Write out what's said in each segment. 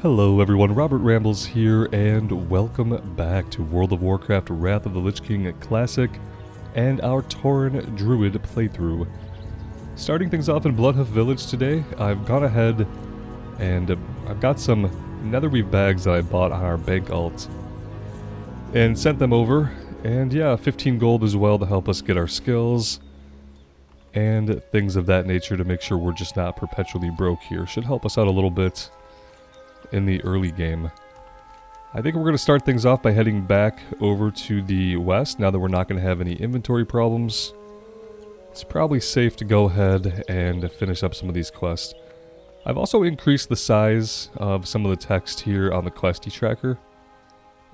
Hello everyone, Robert Rambles here, and welcome back to World of Warcraft Wrath of the Lich King Classic and our Tauren Druid playthrough. Starting things off in Bloodhoof Village today, I've gone ahead and I've got some netherweave bags that I bought on our bank alt and sent them over, and yeah, 15 gold as well to help us get our skills and things of that nature to make sure we're just not perpetually broke here. Should help us out a little bit in the early game. I think we're going to start things off by heading back over to the west now that we're not going to have any inventory problems. It's probably safe to go ahead and finish up some of these quests. I've also increased the size of some of the text here on the questy tracker.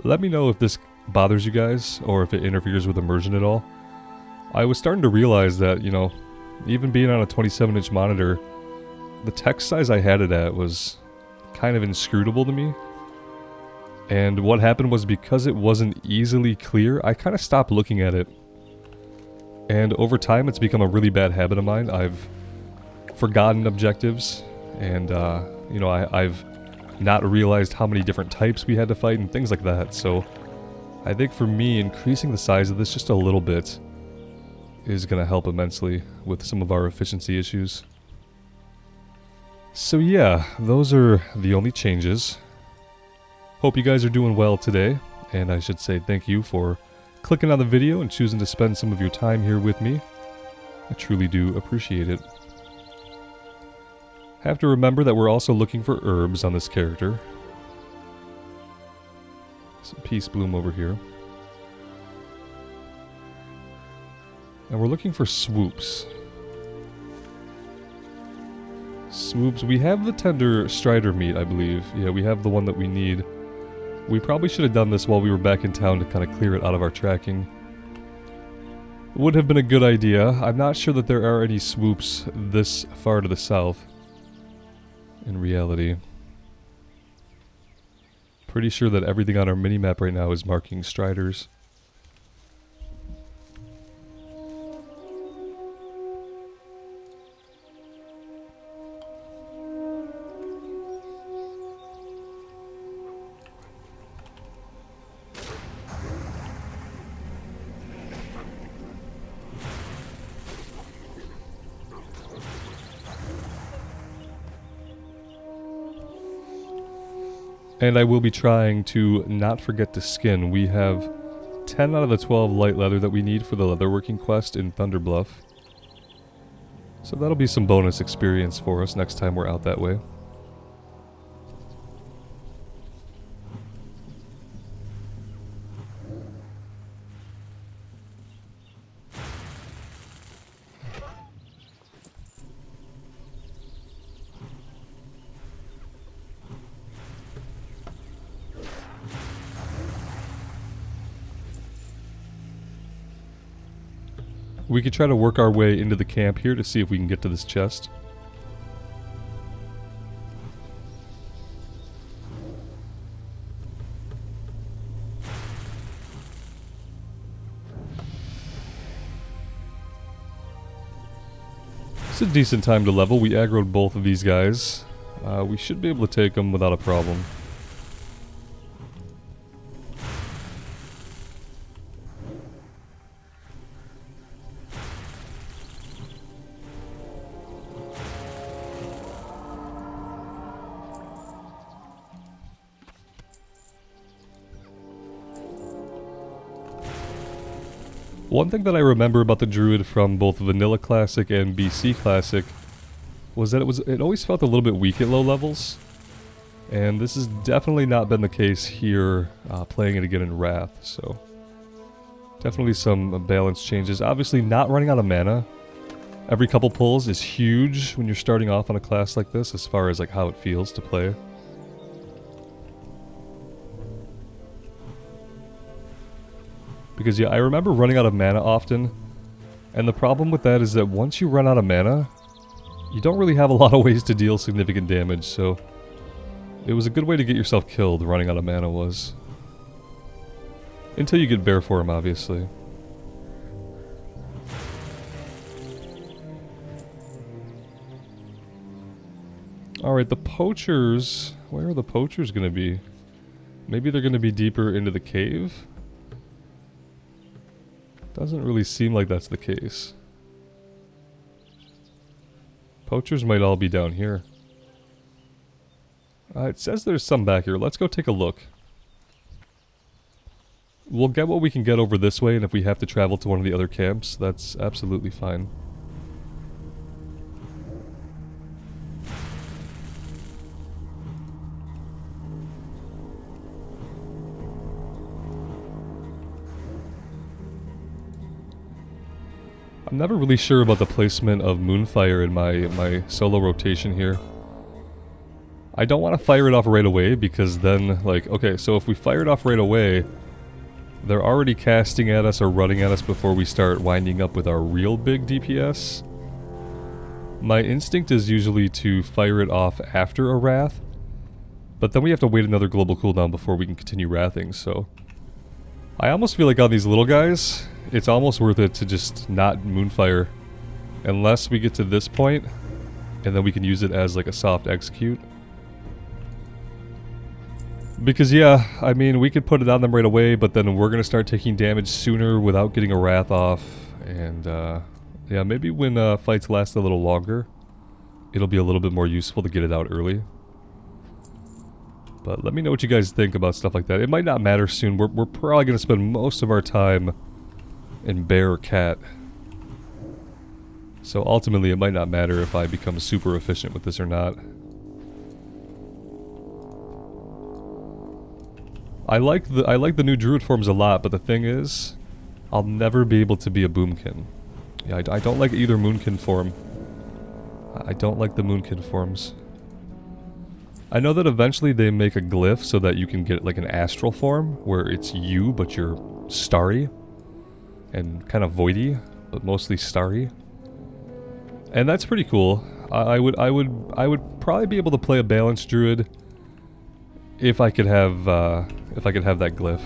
Let me know if this bothers you guys or if it interferes with immersion at all. I was starting to realize that, you know, even being on a 27-inch monitor, the text size I had it at was kind of inscrutable to me. And what happened was, because it wasn't easily clear, I kind of stopped looking at it. And over time it's become a really bad habit of mine. I've forgotten objectives, and you know, I've not realized how many different types we had to fight and things like that. So I think for me, increasing the size of this just a little bit is going to help immensely with some of our efficiency issues. So yeah, those are the only changes. Hope you guys are doing well today, and I should say thank you for clicking on the video and choosing to spend some of your time here with me. I truly do appreciate it. Have to remember that we're also looking for herbs on this character. Some peace bloom over here. And we're looking for swoops. Swoops. We have the tender strider meat, I believe. Yeah, we have the one that we need. We probably should have done this while we were back in town to kind of clear it out of our tracking. Would have been a good idea. I'm not sure that there are any swoops this far to the south, in reality. Pretty sure that everything on our mini-map right now is marking striders. And I will be trying to not forget to skin. We have 10 out of the 12 light leather that we need for the leatherworking quest in Thunderbluff. So that'll be some bonus experience for us next time we're out that way. We could try to work our way into the camp here to see if we can get to this chest. It's a decent time to level. We aggroed both of these guys. We should be able to take them without a problem. One thing that I remember about the Druid from both Vanilla Classic and BC Classic was that it always felt a little bit weak at low levels. And this has definitely not been the case here, playing it again in Wrath, so definitely some balance changes. Obviously not running out of mana every couple pulls is huge when you're starting off on a class like this, as far as like how it feels to play. Because yeah, I remember running out of mana often, and the problem with that is that once you run out of mana, you don't really have a lot of ways to deal significant damage, so it was a good way to get yourself killed, running out of mana was. Until you get Bear Form, obviously. Alright, the poachers... Where are the poachers gonna be? Maybe they're gonna be deeper into the cave? Doesn't really seem like that's the case. Poachers might all be down here. It says there's some back here. Let's go take a look. We'll get what we can get over this way, and if we have to travel to one of the other camps, that's absolutely fine. I'm never really sure about the placement of Moonfire in my solo rotation here. I don't want to fire it off right away because then, like, okay, so if we fire it off right away, they're already casting at us or running at us before we start winding up with our real big DPS. My instinct is usually to fire it off after a Wrath, but then we have to wait another global cooldown before we can continue Wrathing, so... I almost feel like on these little guys, it's almost worth it to just not Moonfire. Unless we get to this point, and then we can use it as like a soft execute. Because yeah, I mean, we could put it on them right away, but then we're going to start taking damage sooner without getting a Wrath off. And yeah, maybe when fights last a little longer, it'll be a little bit more useful to get it out early. But let me know what you guys think about stuff like that. It might not matter soon. We're probably going to spend most of our time in bear or cat. So ultimately it might not matter if I become super efficient with this or not. I like the new Druid forms a lot, but the thing is, I'll never be able to be a Boomkin. Yeah, I don't like either Moonkin form. I don't like the Moonkin forms. I know that eventually they make a glyph so that you can get like an astral form, where it's you, but you're starry. And kind of voidy, but mostly starry. And that's pretty cool. I would probably be able to play a balanced Druid if I could have that glyph.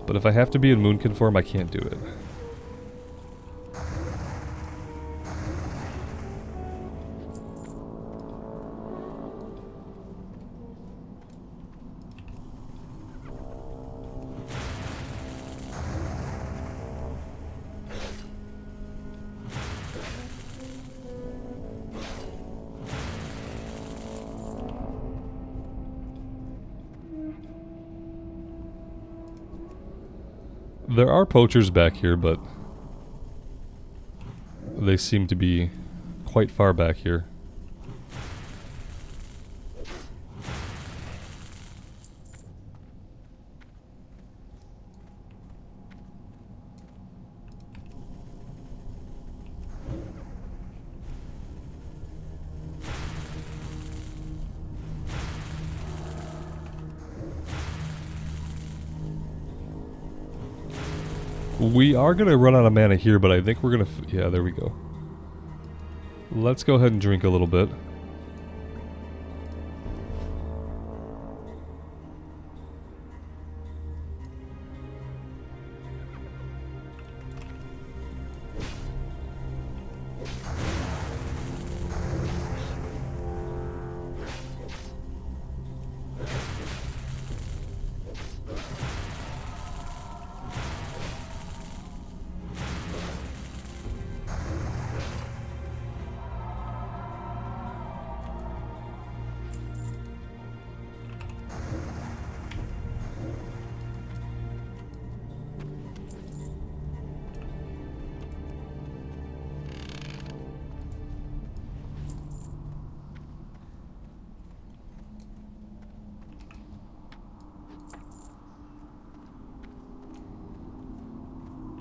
But if I have to be in Moonkin form, I can't do it. There are poachers back here, but they seem to be quite far back here. We are going to run out of mana here, but I think we're going to... Yeah, there we go. Let's go ahead and drink a little bit.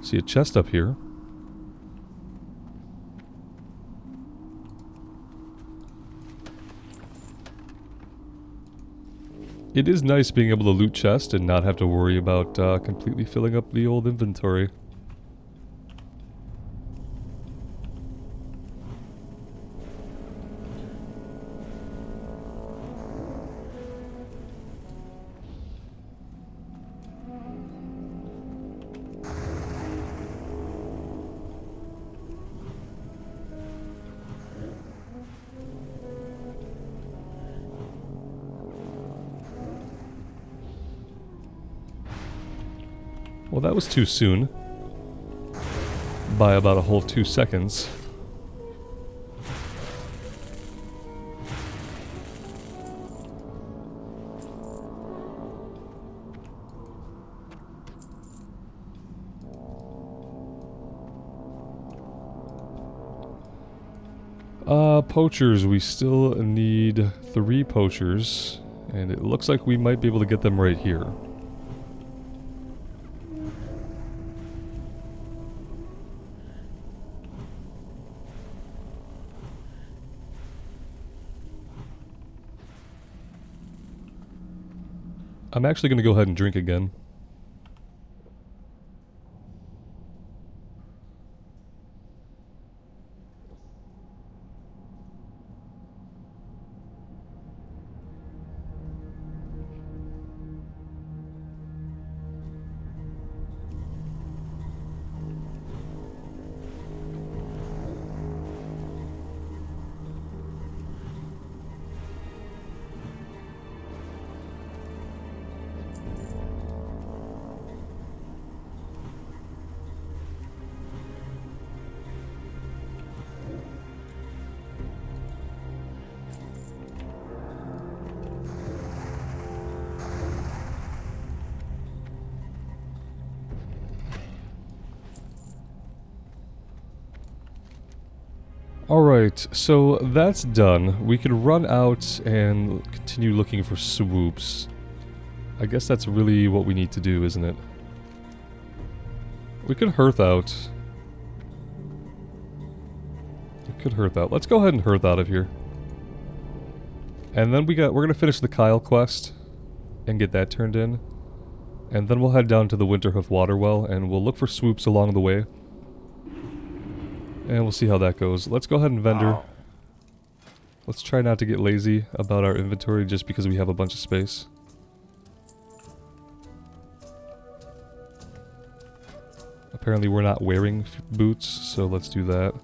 See a chest up here. It is nice being able to loot chests and not have to worry about completely filling up the old inventory. Well, that was too soon. By about a whole 2 seconds. Poachers. We still need 3 poachers. And it looks like we might be able to get them right here. I'm actually going to go ahead and drink again. Alright, so that's done. We could run out and continue looking for swoops. I guess that's really what we need to do, isn't it? We could hearth out. Let's go ahead and hearth out of here. And then we're gonna finish the Kyle quest and get that turned in. And then we'll head down to the Winterhoof Waterwell and we'll look for swoops along the way. And we'll see how that goes. Let's go ahead and vendor. Let's try not to get lazy about our inventory just because we have a bunch of space. Apparently we're not wearing boots, so let's do that.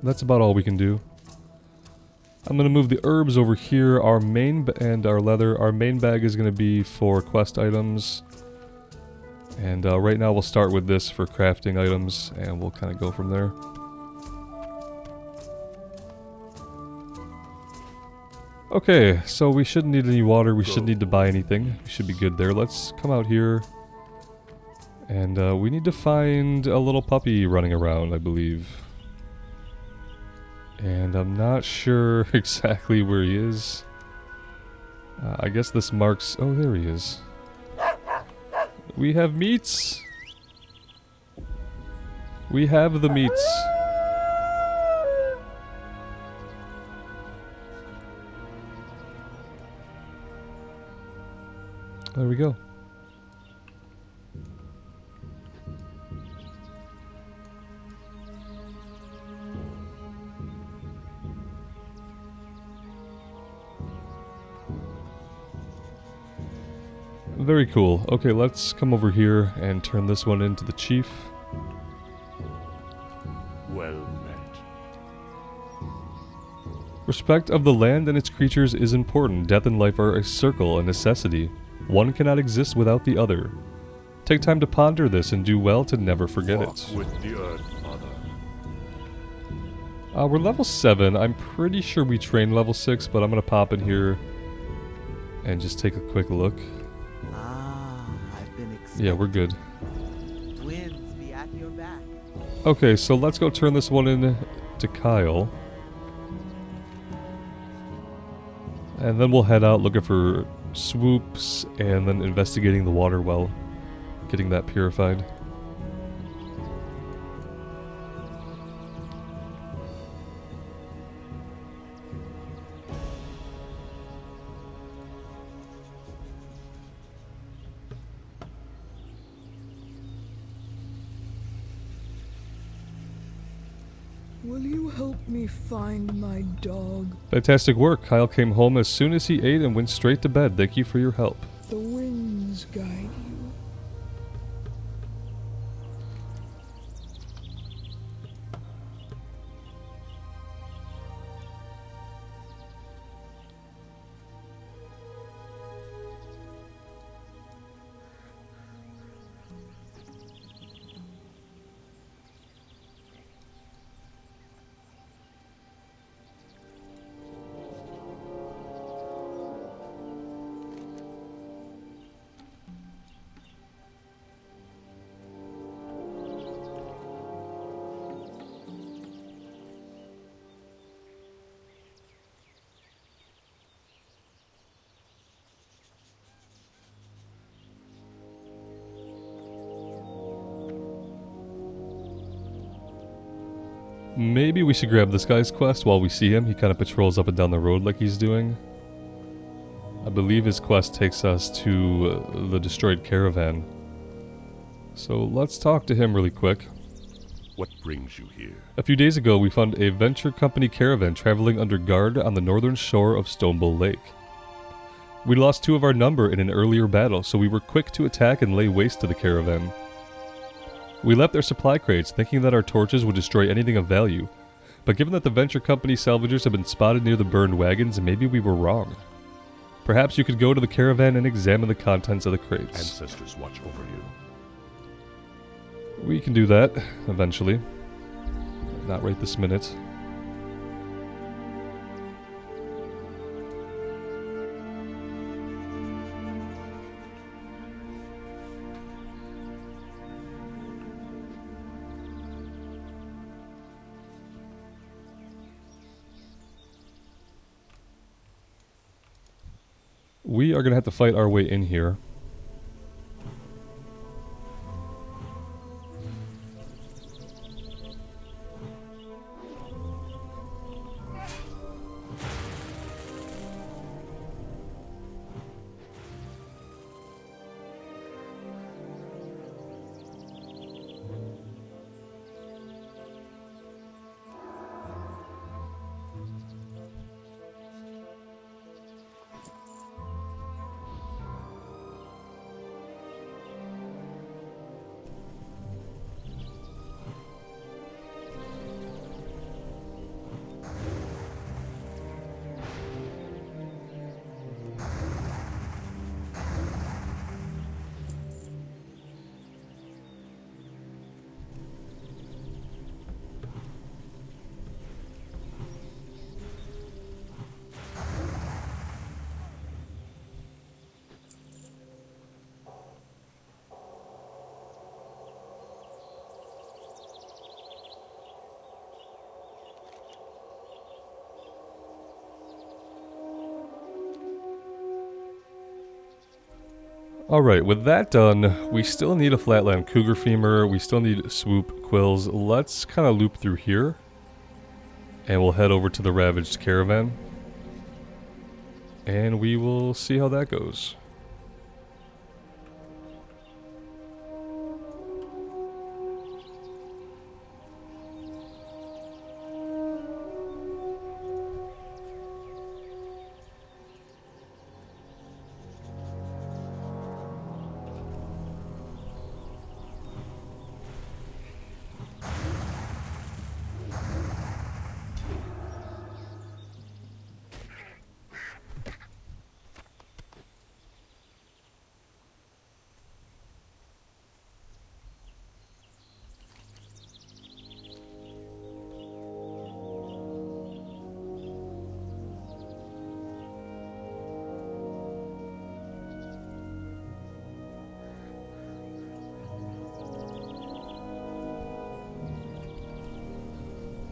That's about all we can do. I'm going to move the herbs over here. Our main and our leather. Our main bag is going to be for quest items. And right now we'll start with this for crafting items. And we'll kind of go from there. Okay, so we shouldn't need any water. We shouldn't need to buy anything. We should be good there. Let's come out here. And we need to find a little puppy running around, I believe. And I'm not sure exactly where he is. I guess this marks... Oh, there he is. We have meats! We have the meats. There we go. Very cool. Okay, let's come over here and turn this one into the chief. Well met. Respect of the land and its creatures is important. Death and life are a circle, a necessity. One cannot exist without the other. Take time to ponder this and do well to never forget Walk it. with the earth, mother. We're level 7. I'm pretty sure we train level 6, but I'm going to pop in here and just take a quick look. Yeah, we're good. Winds be at your back. Okay, so let's go turn this one in to Kyle. And then we'll head out looking for swoops and then investigating the water well. Getting that purified. Will you help me find my dog? Fantastic work. Kyle came home as soon as he ate and went straight to bed. Thank you for your help. The winds guide you. Maybe we should grab this guy's quest while we see him. He kind of patrols up and down the road like he's doing. I believe his quest takes us to the destroyed caravan. So let's talk to him really quick. What brings you here? A few days ago, we found a venture company caravan traveling under guard on the northern shore of Stonebull Lake. We lost 2 of our number in an earlier battle, so we were quick to attack and lay waste to the caravan. We left their supply crates, thinking that our torches would destroy anything of value, but given that the venture company salvagers have been spotted near the burned wagons, maybe we were wrong. Perhaps you could go to the caravan and examine the contents of the crates. Ancestors watch over you. We can do that, eventually. Not right this minute. We are going to have to fight our way in here. Alright, with that done, we still need a Flatland Cougar Femur, we still need Swoop Quills. Let's kind of loop through here, and we'll head over to the Ravaged Caravan, and we will see how that goes.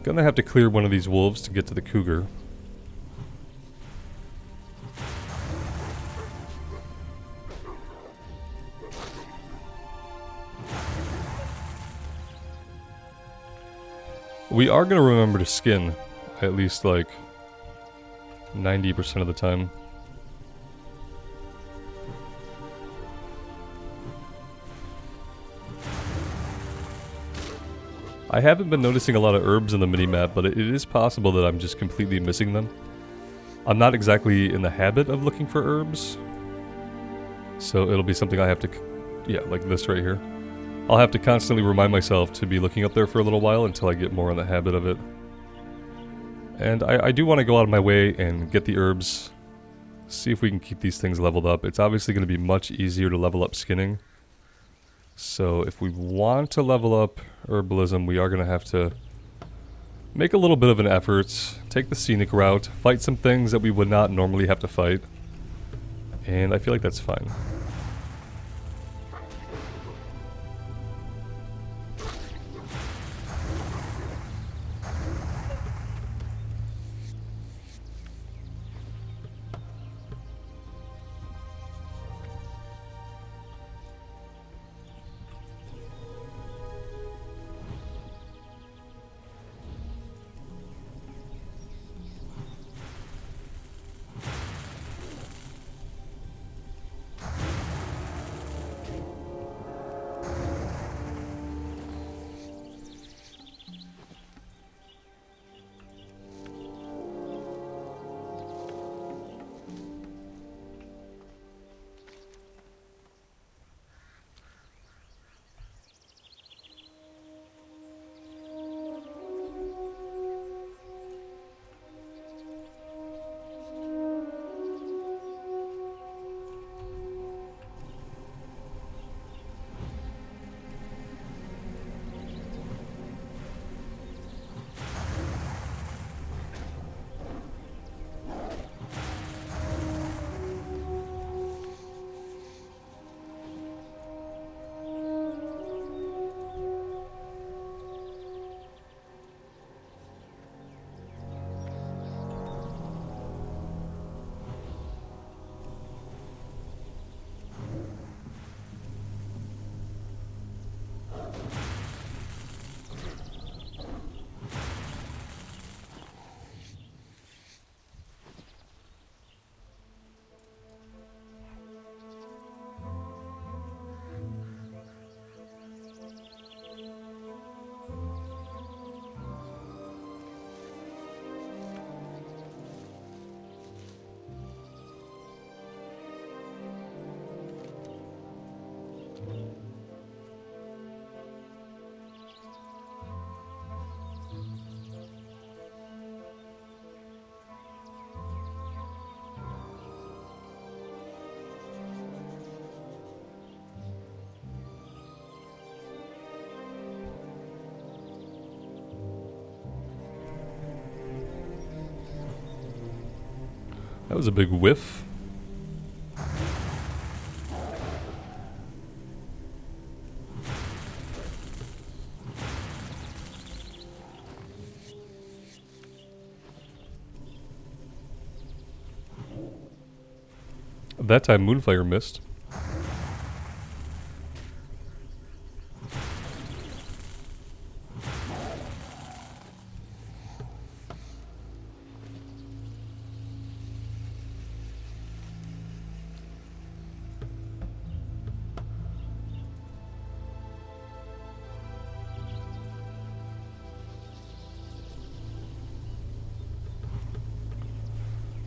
Gonna have to clear one of these wolves to get to the cougar. We are gonna remember to skin, at least like 90% of the time. I haven't been noticing a lot of herbs in the minimap, but it is possible that I'm just completely missing them. I'm not exactly in the habit of looking for herbs, so it'll be something I have to, yeah, like this right here. I'll have to constantly remind myself to be looking up there for a little while until I get more in the habit of it. And I do want to go out of my way and get the herbs, see if we can keep these things leveled up. It's obviously going to be much easier to level up skinning. So if we want to level up herbalism, we are going to have to make a little bit of an effort, take the scenic route, fight some things that we would not normally have to fight, and I feel like that's fine. That was a big whiff. That time Moonfire missed.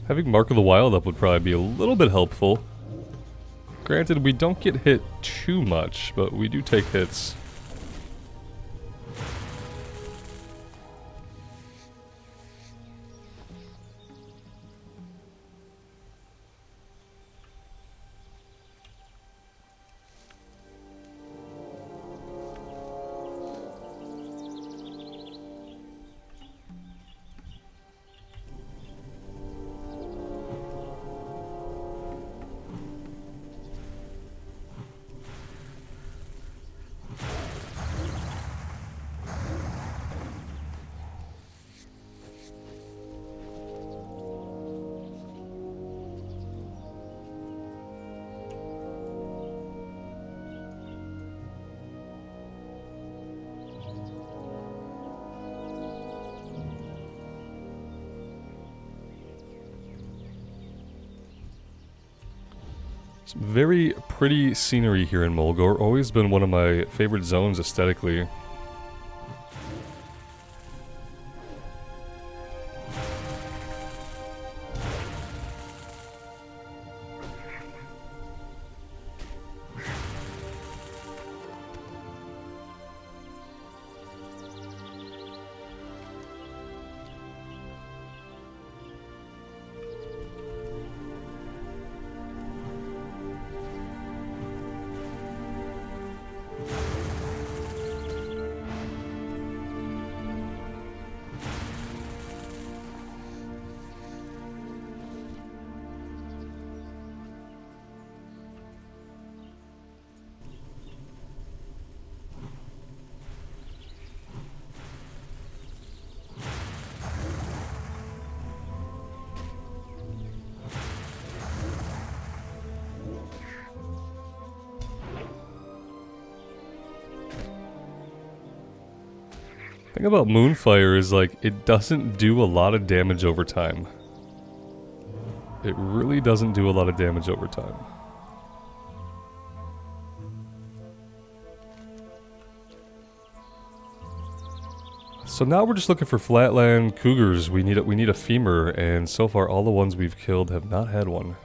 Having Mark of the Wild up would probably be a little bit helpful. Granted, we don't get hit too much, but we do take hits. Some very pretty scenery here in Mulgore. Always been one of my favorite zones aesthetically. The thing about Moonfire is, like, it doesn't do a lot of damage over time. It really doesn't do a lot of damage over time. So now we're just looking for flatland cougars. We need a femur, and so far all the ones we've killed have not had one.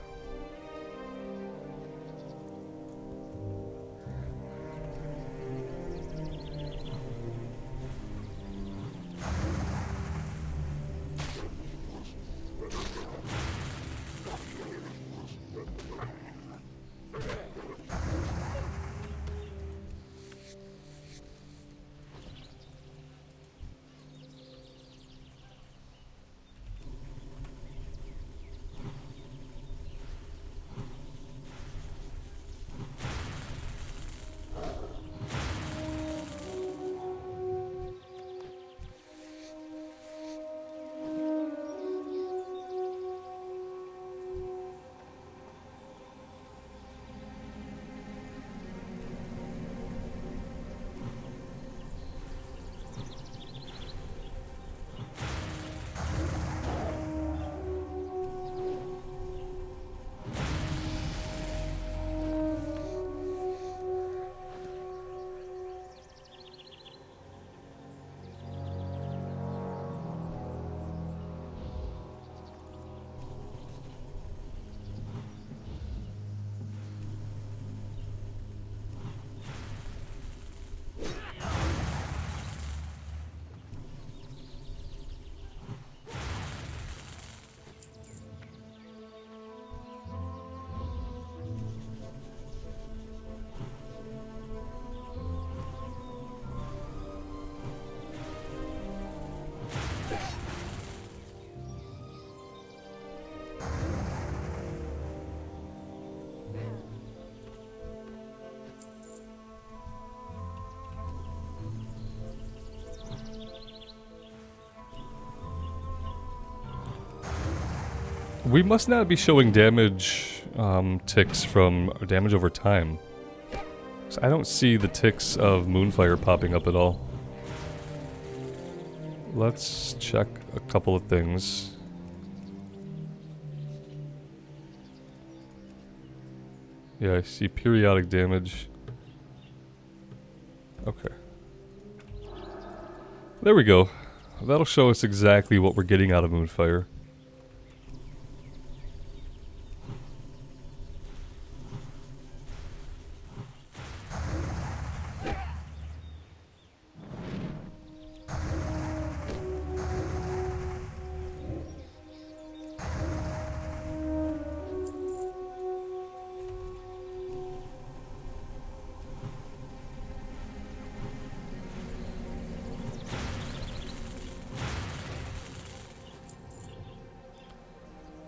We must not be showing damage ticks from damage over time. So I don't see the ticks of Moonfire popping up at all. Let's check a couple of things. Yeah, I see periodic damage. Okay. There we go. That'll show us exactly what we're getting out of Moonfire.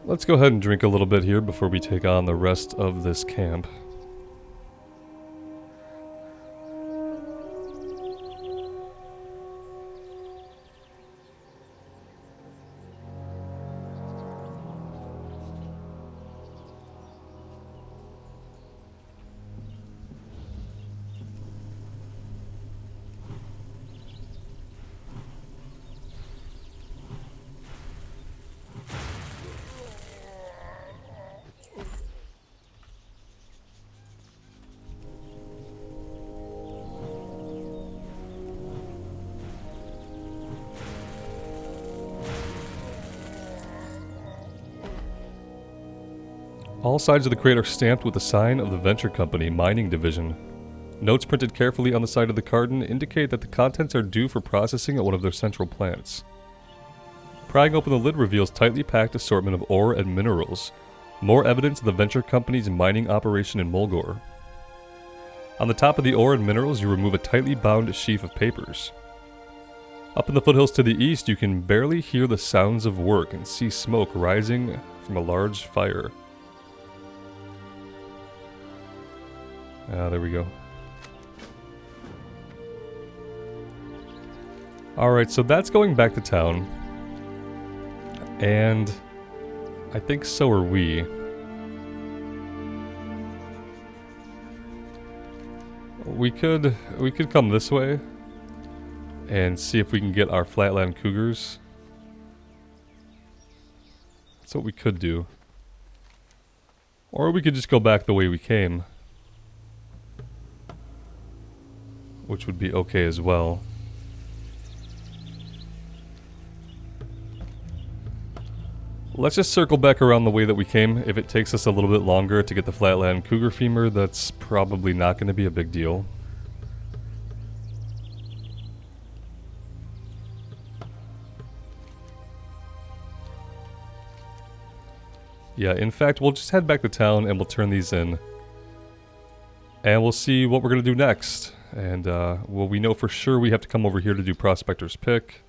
Let's go ahead and drink a little bit here before we take on the rest of this camp. All sides of the crate are stamped with the sign of the Venture Company Mining Division. Notes printed carefully on the side of the carton indicate that the contents are due for processing at one of their central plants. Prying open the lid reveals tightly packed assortment of ore and minerals, more evidence of the Venture Company's mining operation in Mulgore. On the top of the ore and minerals, you remove a tightly bound sheaf of papers. Up in the foothills to the east, you can barely hear the sounds of work and see smoke rising from a large fire. Ah, there we go. Alright, so that's going back to town. And I think so are we. We could come this way and see if we can get our flatland cougars. That's what we could do. Or we could just go back the way we came, which would be okay as well. Let's just circle back around the way that we came. If it takes us a little bit longer to get the flatland cougar femur, that's probably not going to be a big deal. Yeah, in fact, we'll just head back to town and we'll turn these in. And we'll see what we're going to do next. And, well, we know for sure we have to come over here to do Prospector's Pick.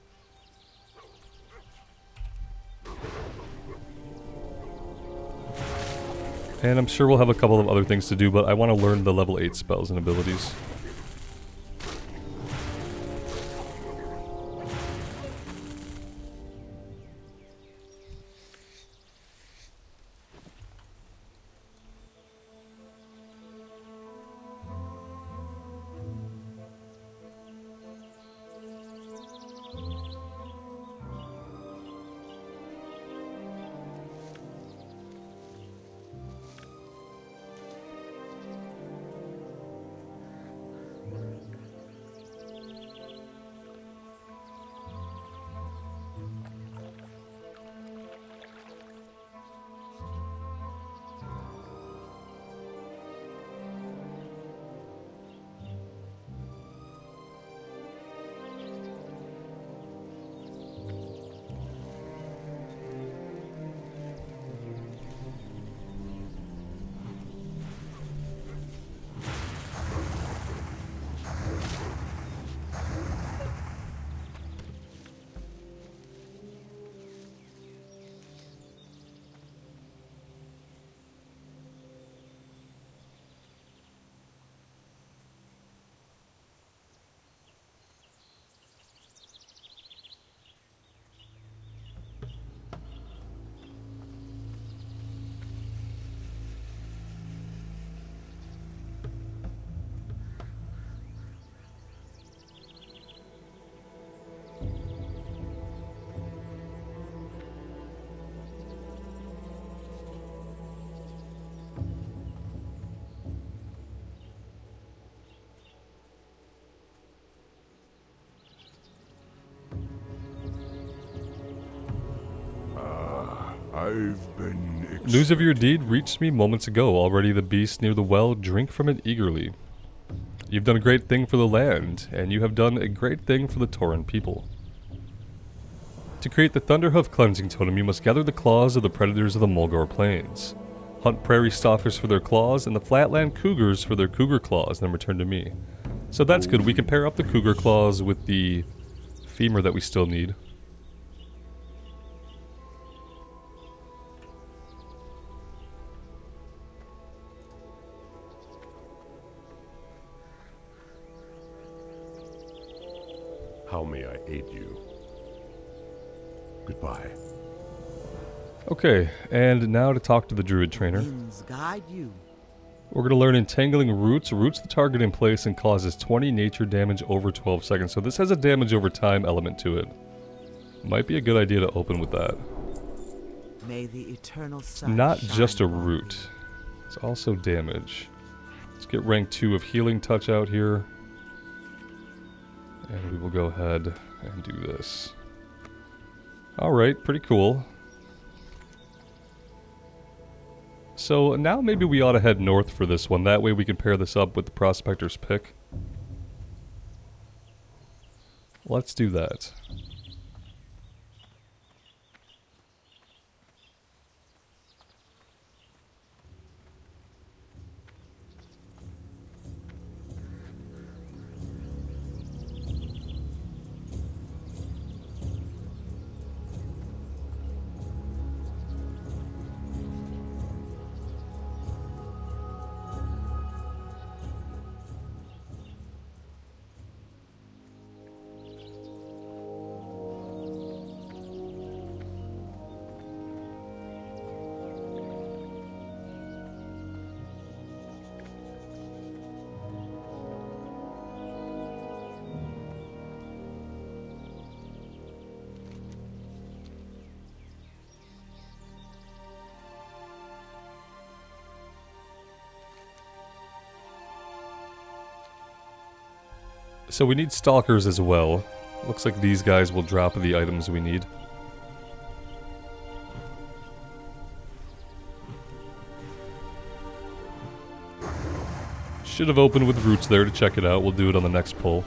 And I'm sure we'll have a couple of other things to do, but I want to learn the level 8 spells and abilities. I've been News of your deed reached me moments ago. Already the beast near the well, drink from it eagerly. You've done a great thing for the land, and you have done a great thing for the Tauren people. To create the Thunderhoof cleansing totem, you must gather the claws of the predators of the Mulgar Plains. Hunt prairie stalkers for their claws, and the flatland cougars for their cougar claws, then return to me. So that's good. We can pair up the cougar claws with the femur that we still need. How may I aid you? Goodbye. Okay, and now to talk to the Druid trainer. Winds guide you. We're going to learn Entangling Roots. Roots the target in place and causes 20 nature damage over 12 seconds. So this has a damage over time element to it. Might be a good idea to open with that. May the eternal sun Not shine just a upon root. It's also damage. Let's get rank 2 of Healing Touch out here. And we will go ahead and do this. Alright, pretty cool. So now maybe we ought to head north for this one. That way we can pair this up with the Prospector's Pick. Let's do that. So we need stalkers as well. Looks like these guys will drop the items we need. Should have opened with roots there to check it out. We'll do it on the next pull.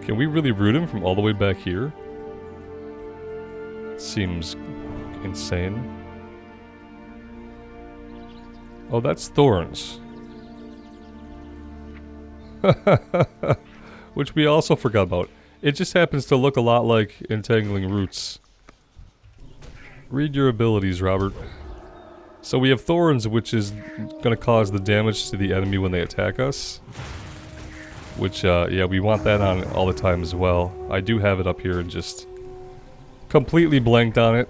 Can we really root him from all the way back here? Seems insane. Oh, that's thorns. Which we also forgot about. It just happens to look a lot like Entangling Roots. Read your abilities, Robert. So we have thorns, which is going to cause the damage to the enemy when they attack us. Which, yeah, we want that on all the time as well. I do have it up here and just completely blanked on it.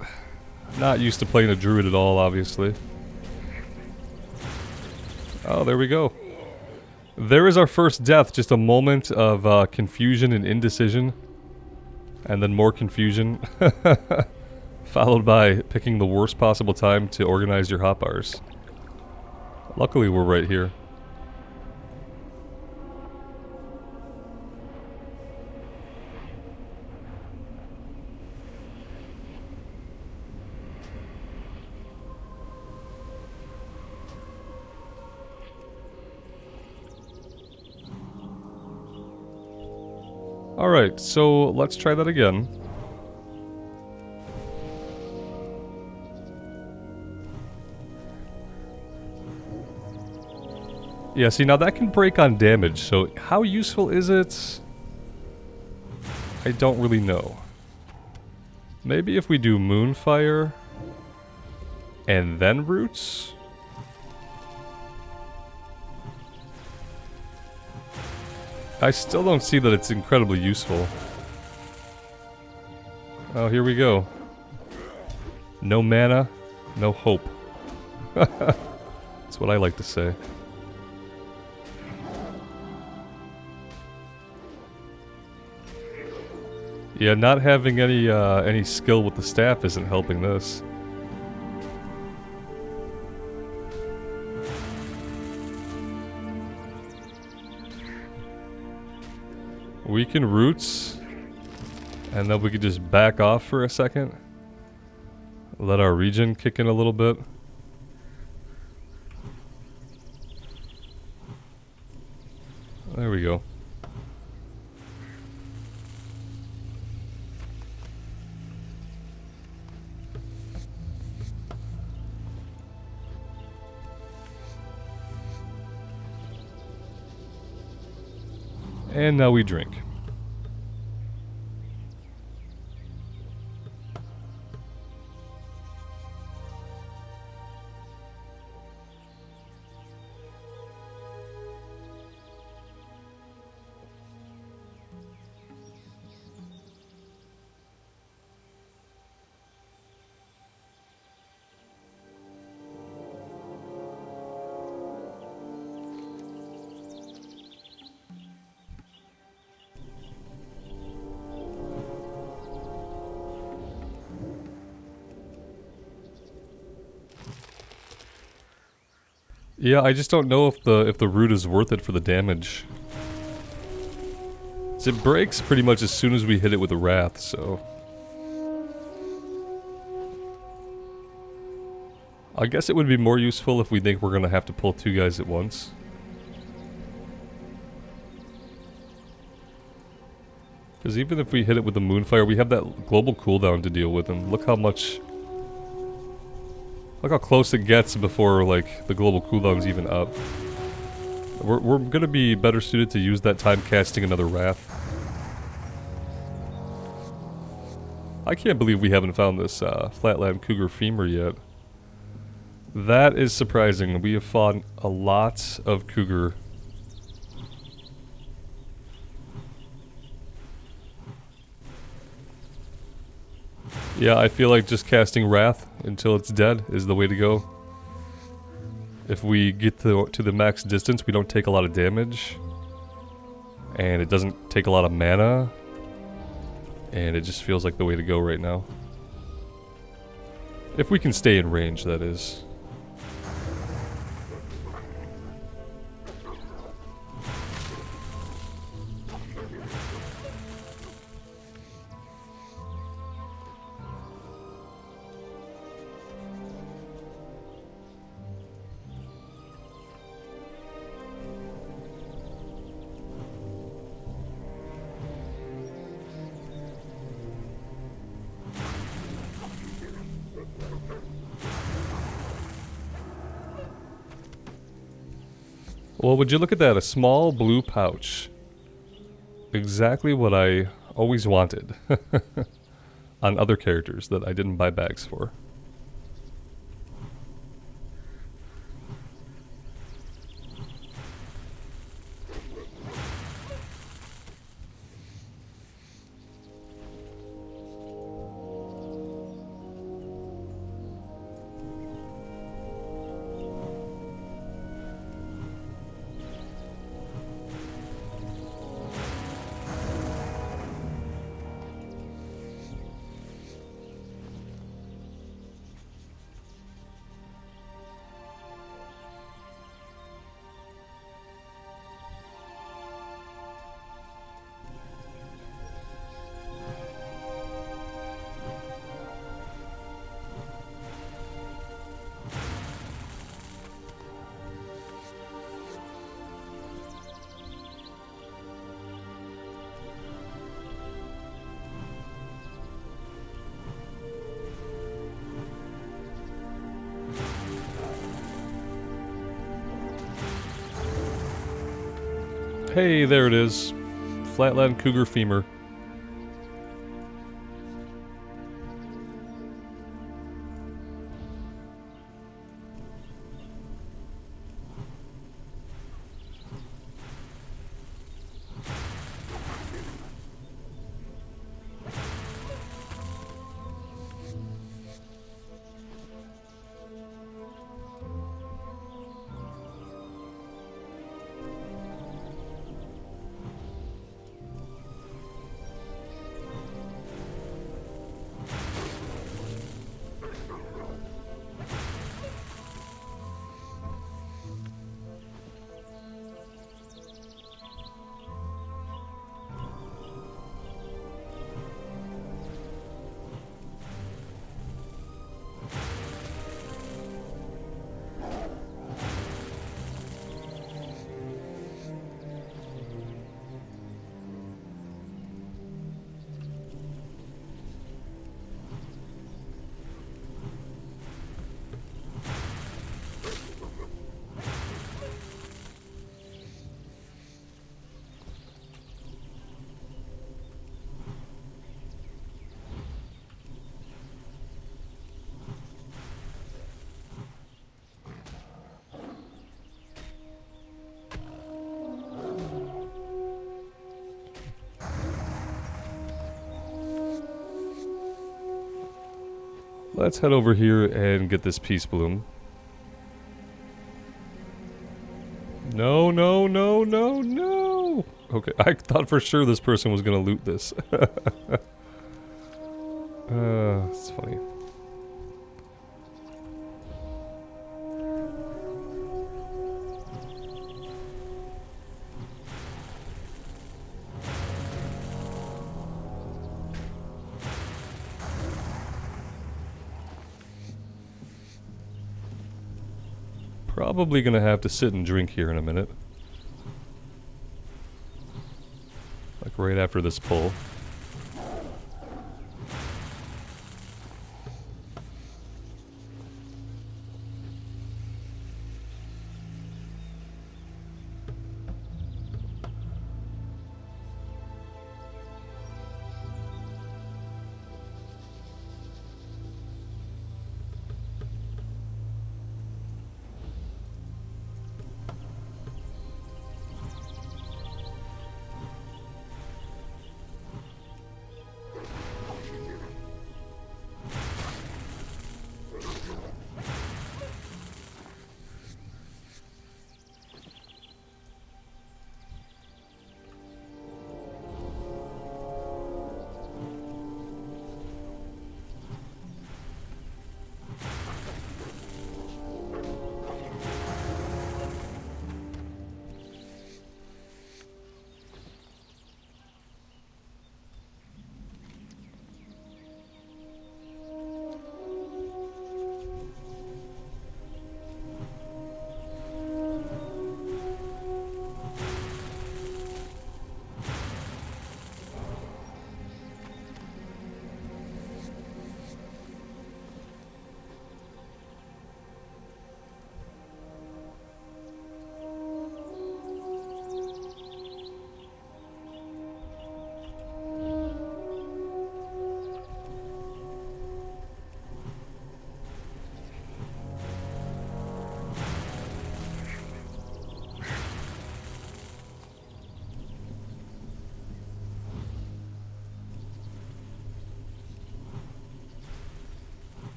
Not used to playing a druid at all, obviously. Oh, there we go. There is our first death. Just a moment of confusion and indecision. And then more confusion. Followed by picking the worst possible time to organize your hotbars. Luckily, we're right here. Alright, so let's try that again. Yeah, see, now that can break on damage, so how useful is it? I don't really know. Maybe if we do Moonfire and then Roots? I still don't see that it's incredibly useful. Oh, here we go. No mana, no hope. That's what I like to say. Yeah, not having any skill with the staff isn't helping this. We can roots, and then we could just back off for a second. Let our regen kick in a little bit. There we go. And now we drink. Yeah, I just don't know if the root is worth it for the damage. It breaks pretty much as soon as we hit it with a wrath, so I guess it would be more useful if we think we're gonna have to pull 2 guys at once. Because even if we hit it with the Moonfire, we have that global cooldown to deal with, and look how close it gets before, like, the global cooldown's even up. We're gonna be better suited to use that time casting another Wrath. I can't believe we haven't found this Flatland Cougar Femur yet. That is surprising. We have fought a lot of Cougar. Yeah, I feel like just casting Wrath until it's dead is the way to go. If we get to the max distance, we don't take a lot of damage. And it doesn't take a lot of mana. And it just feels like the way to go right now. If we can stay in range, that is. Well, would you look at that? A small blue pouch. Exactly what I always wanted. On other characters that I didn't buy bags for. Hey, there it is. Flatland Cougar Femur. Let's head over here and get this peace bloom. No, no, no, no, no! Okay, I thought for sure this person was gonna loot this. It's funny. Probably gonna have to sit and drink here in a minute. Like right after this pull.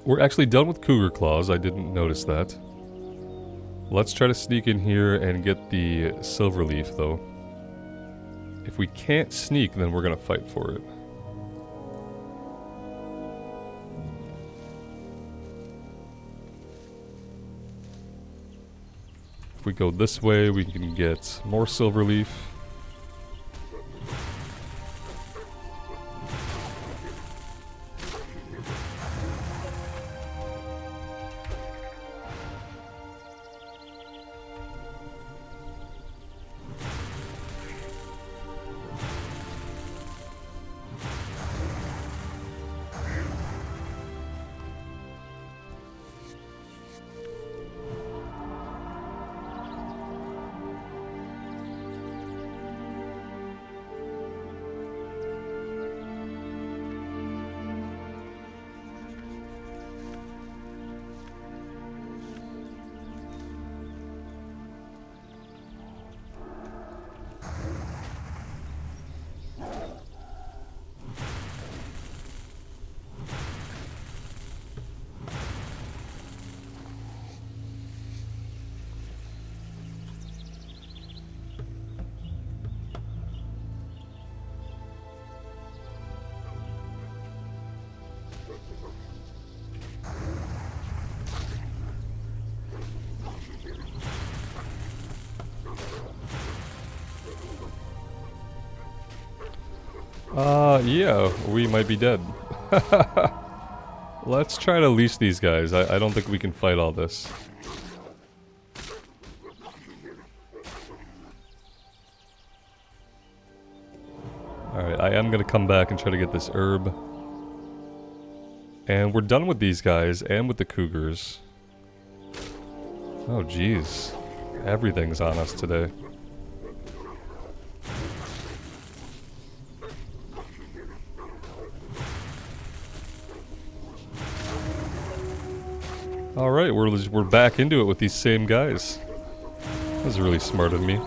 We're actually done with Cougar Claws, I didn't notice that. Let's try to sneak in here and get the Silver Leaf, though. If we can't sneak, then we're gonna fight for it. If we go this way, we can get more silverleaf. Yeah, we might be dead. Let's try to leash these guys. I don't think we can fight all this. Alright, I am gonna come back and try to get this herb. And we're done with these guys, and with the cougars. Oh jeez. Everything's on us today. Alright, we're back into it with these same guys. That was really smart of me.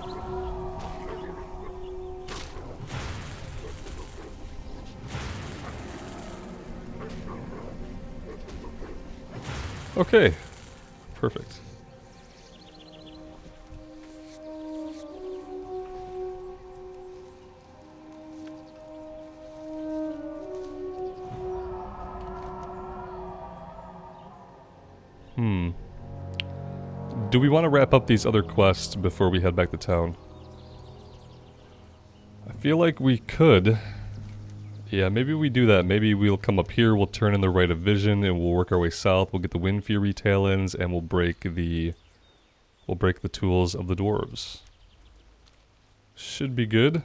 Okay. Perfect. Do we want to wrap up these other quests before we head back to town? I feel like we could. Yeah, maybe we do that. Maybe we'll come up here, we'll turn in the Rite of Vision, and we'll work our way south. We'll get the Wind Fury tail-ends, and we'll break the tools of the dwarves. Should be good.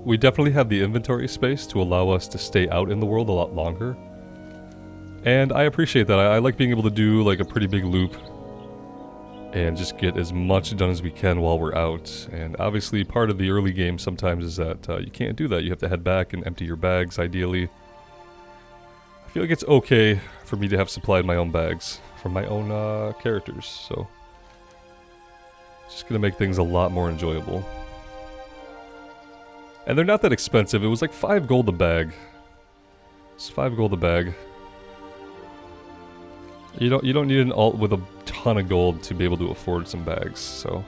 We definitely have the inventory space to allow us to stay out in the world a lot longer. And I appreciate that. I like being able to do like a pretty big loop and just get as much done as we can while we're out. And obviously part of the early game sometimes is that you can't do that. You have to head back and empty your bags ideally. I feel like it's okay for me to have supplied my own bags from my own characters, so it's just gonna make things a lot more enjoyable. And they're not that expensive. It was like 5 gold a bag. It's 5 gold a bag. You don't need an alt with a ton of gold to be able to afford some bags, so.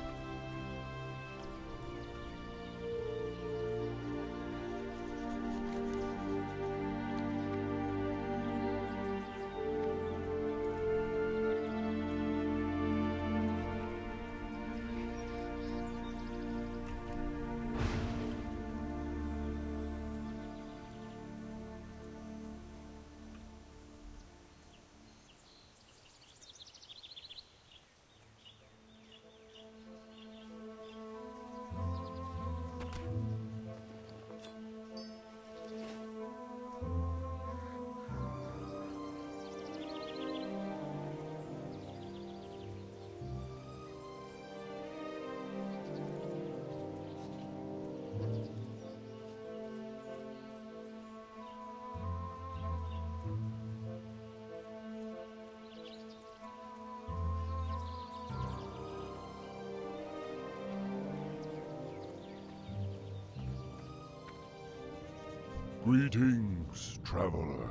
Greetings, traveler.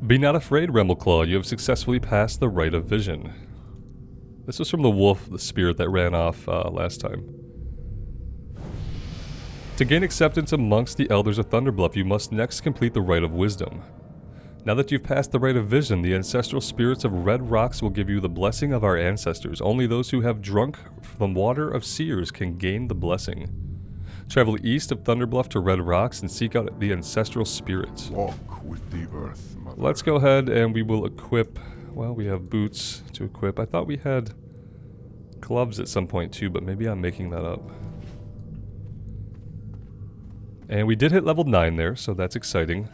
Be not afraid, Remmelclaw, you have successfully passed the Rite of Vision. This was from the wolf, the spirit that ran off last time. To gain acceptance amongst the elders of Thunderbluff, you must next complete the Rite of Wisdom. Now that you've passed the rite of vision, the ancestral spirits of Red Rocks will give you the blessing of our ancestors. Only those who have drunk from water of seers can gain the blessing. Travel east of Thunderbluff to Red Rocks and seek out the ancestral spirits. Walk with the earth, mother. Let's go ahead and we will equip... Well, we have boots to equip. I thought we had gloves at some point too, but maybe I'm making that up. And we did hit level 9 there, so that's exciting.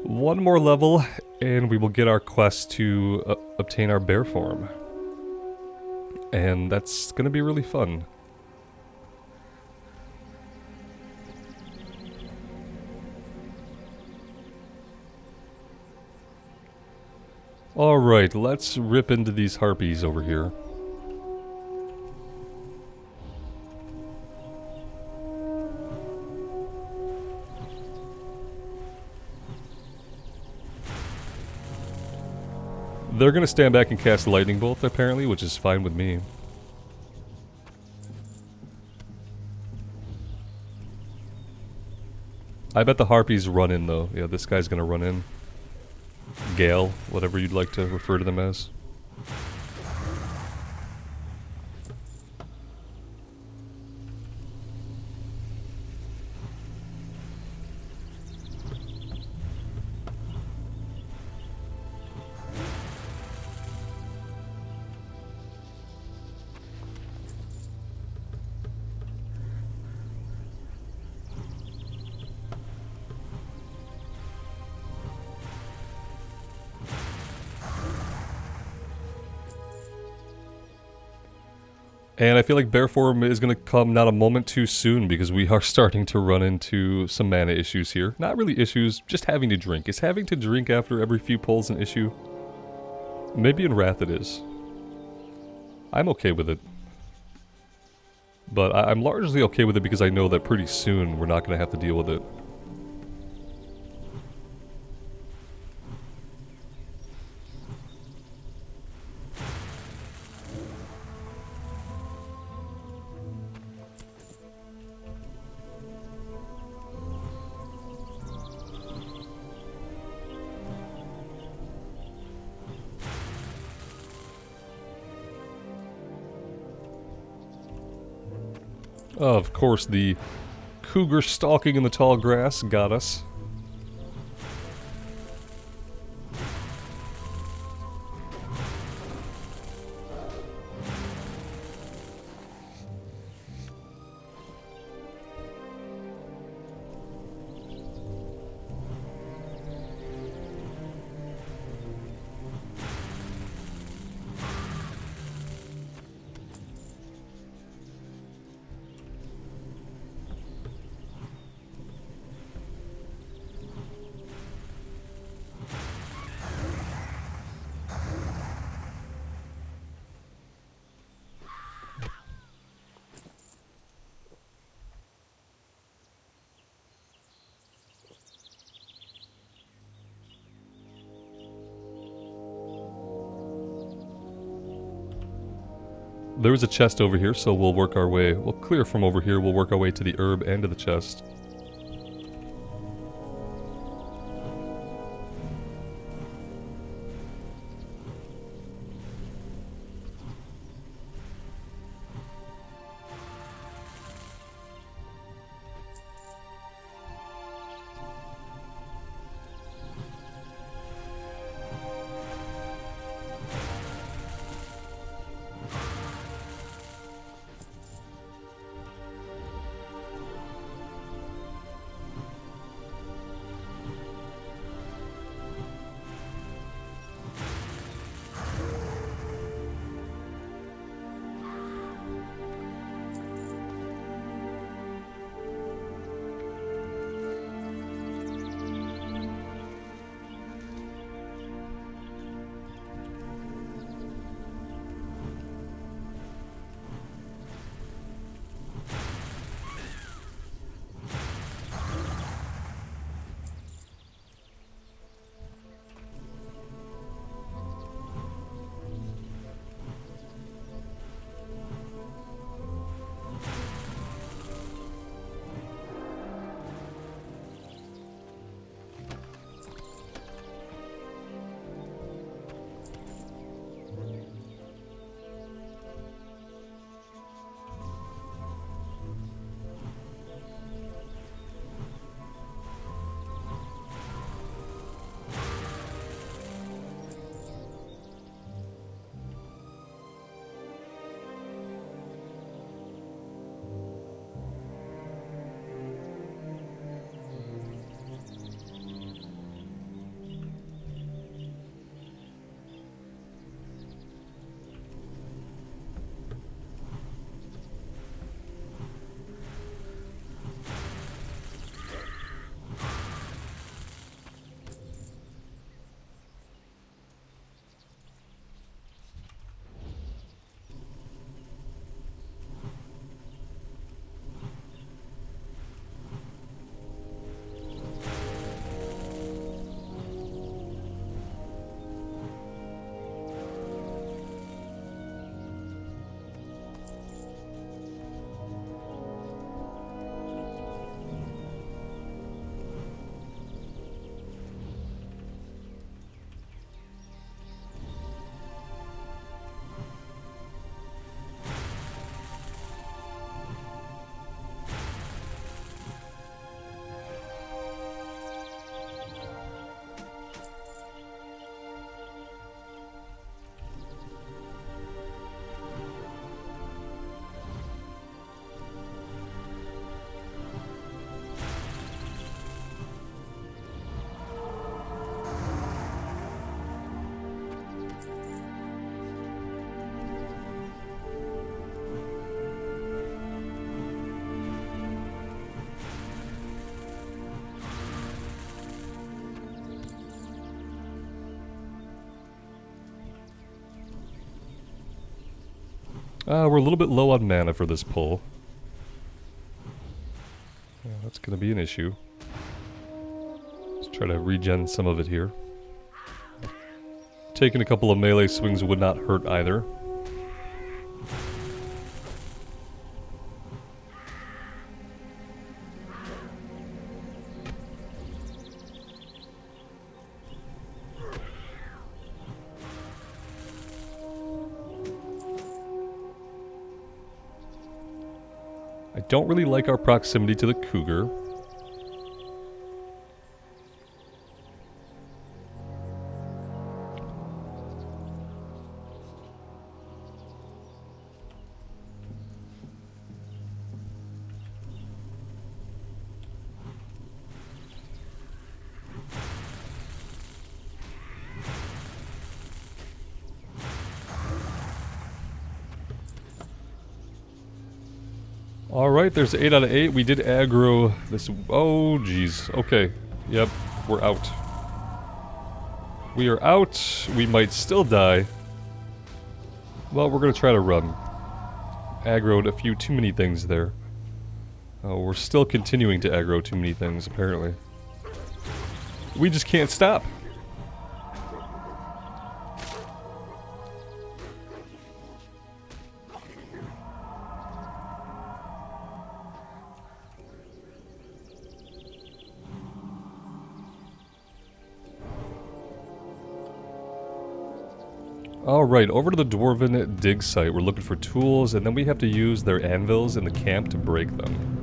One more level, and we will get our quest to obtain our bear form. And that's going to be really fun. Alright, let's rip into these harpies over here. They're gonna stand back and cast Lightning Bolt, apparently, which is fine with me. I bet the harpies run in, though. Yeah, this guy's gonna run in. Gale, whatever you'd like to refer to them as. And I feel like bear form is going to come not a moment too soon because we are starting to run into some mana issues here. Not really issues, just having to drink. Is having to drink after every few pulls an issue? Maybe in Wrath it is. I'm okay with it. But I'm largely okay with it because I know that pretty soon we're not going to have to deal with it. Of course, the cougar stalking in the tall grass got us. There is a chest over here, so we'll work our way. We'll clear from over here, we'll work our way to the herb and to the chest. We're a little bit low on mana for this pull. Yeah, that's going to be an issue. Let's try to regen some of it here. Taking a couple of melee swings would not hurt either. I don't really like our proximity to the cougar. Alright, there's 8 out of 8. We did aggro this... Oh, jeez. Okay. Yep, we're out. We are out. We might still die. Well, we're gonna try to run. Aggroed a few too many things there. We're still continuing to aggro too many things, apparently. We just can't stop. Alright, over to the Dwarven dig site. We're looking for tools, and then we have to use their anvils in the camp to break them.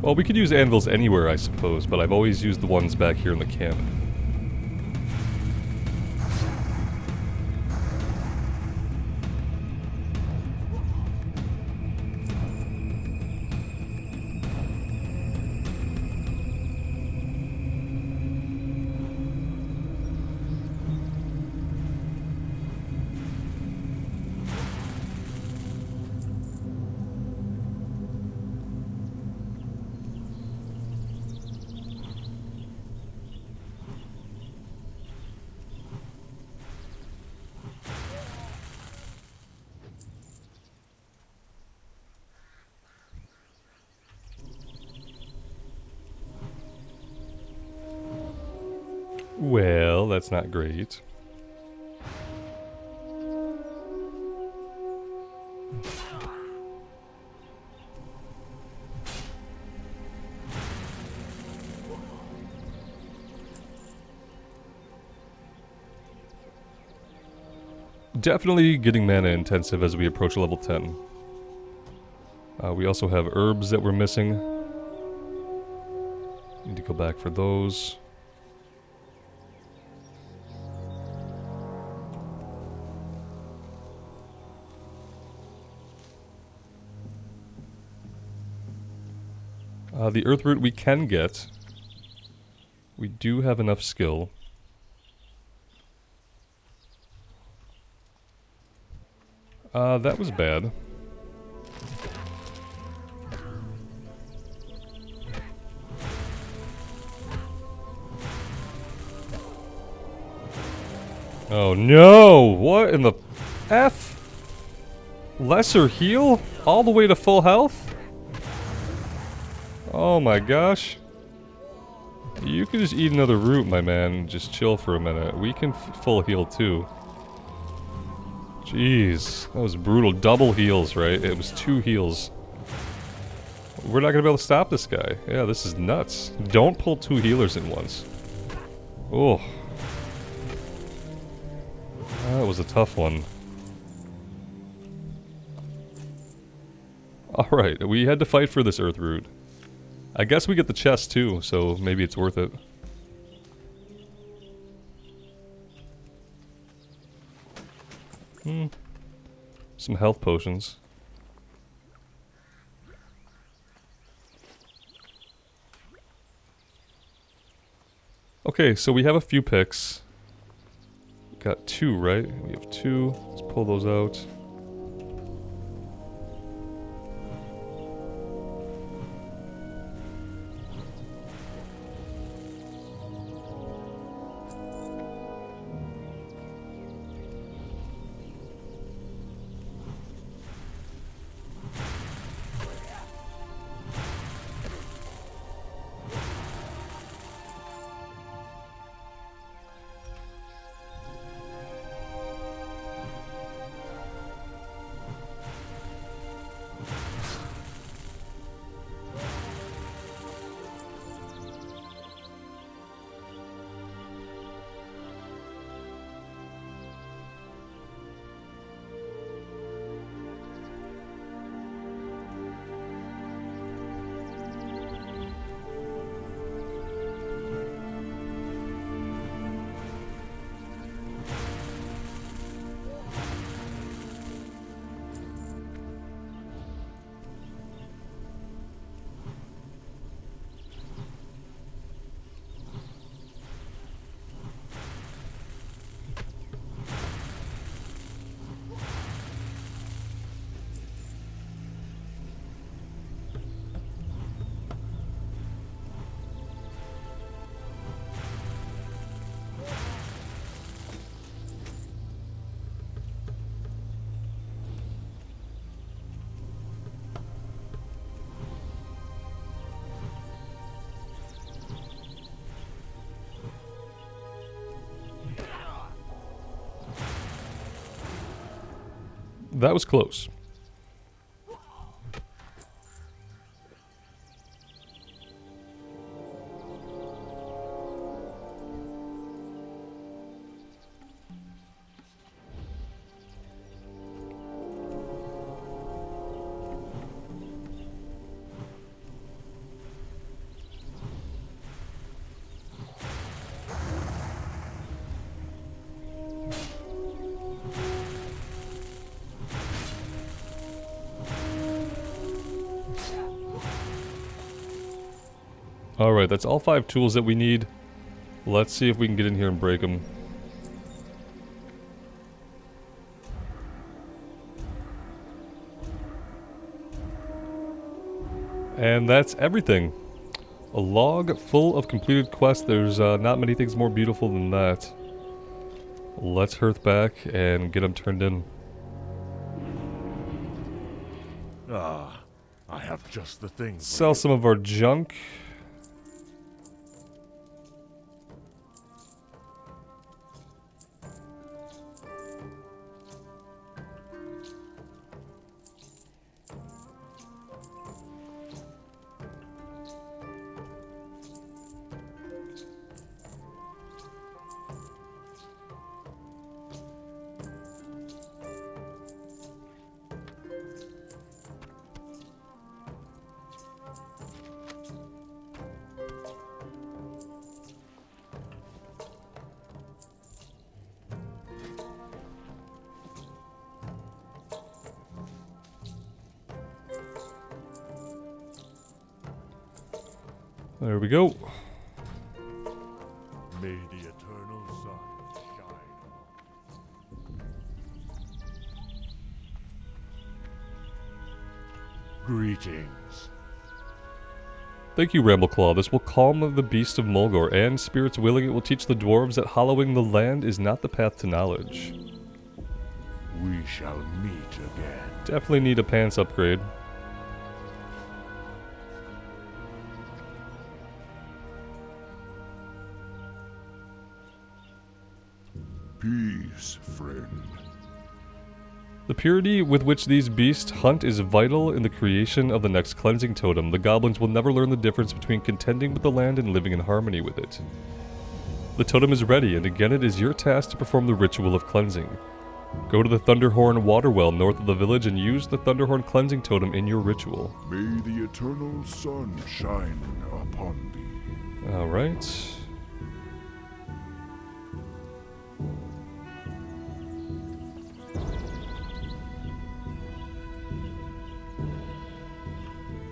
Well, we could use anvils anywhere, I suppose, but I've always used the ones back here in the camp. Well, that's not great. Definitely getting mana intensive as we approach level 10. We also have herbs that we're missing. Need to go back for those. The earth root we can get. We do have enough skill. That was bad. Oh no! What in the F? Lesser heal? All the way to full health? Oh my gosh. You can just eat another root, my man. Just chill for a minute. We can full heal too. Jeez. That was brutal. Double heals, right? It was 2 heals. We're not gonna be able to stop this guy. Yeah, this is nuts. Don't pull 2 healers at once. Oh. That was a tough one. Alright, we had to fight for this earth root. I guess we get the chest too, so maybe it's worth it. Some health potions. Okay, so we have a few picks. Got 2, right? We have 2. Let's pull those out. That was close. Alright, that's all 5 tools that we need. Let's see if we can get in here and break them. And that's everything. A log full of completed quests. There's not many things more beautiful than that. Let's hearth back and get them turned in. Ah, I have just the thing. for Sell you. some of our junk. There we go. May the eternal sun shine. Greetings. Thank you, Rambleclaw. This will calm the beast of Mulgore, and, spirits willing, it will teach the dwarves that hallowing the land is not the path to knowledge. We shall meet again. Definitely need a pants upgrade. Peace, friend. The purity with which these beasts hunt is vital in the creation of the next cleansing totem. The goblins will never learn the difference between contending with the land and living in harmony with it. The totem is ready, and again it is your task to perform the ritual of cleansing. Go to the Thunderhorn water well north of the village and use the Thunderhorn cleansing totem in your ritual. May the eternal sun shine upon thee. Alright.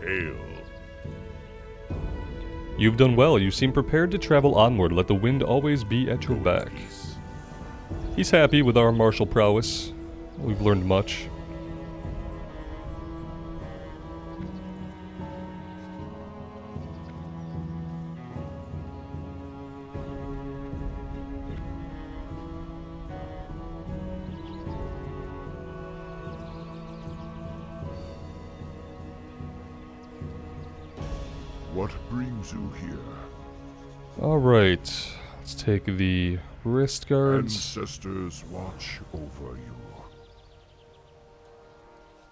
Hail. You've done well. You seem prepared to travel onward. Let the wind always be at your back. He's happy with our martial prowess. We've learned much. What brings you here? Alright. Let's take the wrist guards. Ancestors watch over you.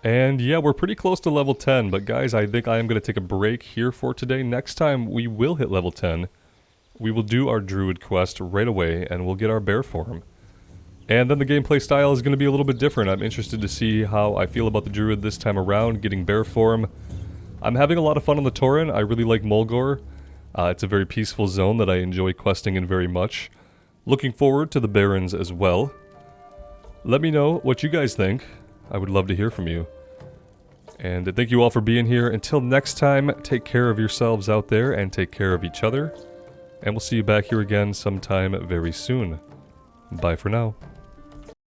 And yeah, we're pretty close to level 10, but guys, I think I am going to take a break here for today. Next time we will hit level 10. We will do our Druid quest right away, and we'll get our bear form. And then the gameplay style is going to be a little bit different. I'm interested to see how I feel about the Druid this time around, getting bear form. I'm having a lot of fun on the Tauren. I really like Mulgore. It's a very peaceful zone that I enjoy questing in very much. Looking forward to the Barrens as well. Let me know what you guys think. I would love to hear from you. And thank you all for being here. Until next time, take care of yourselves out there and take care of each other. And we'll see you back here again sometime very soon. Bye for now.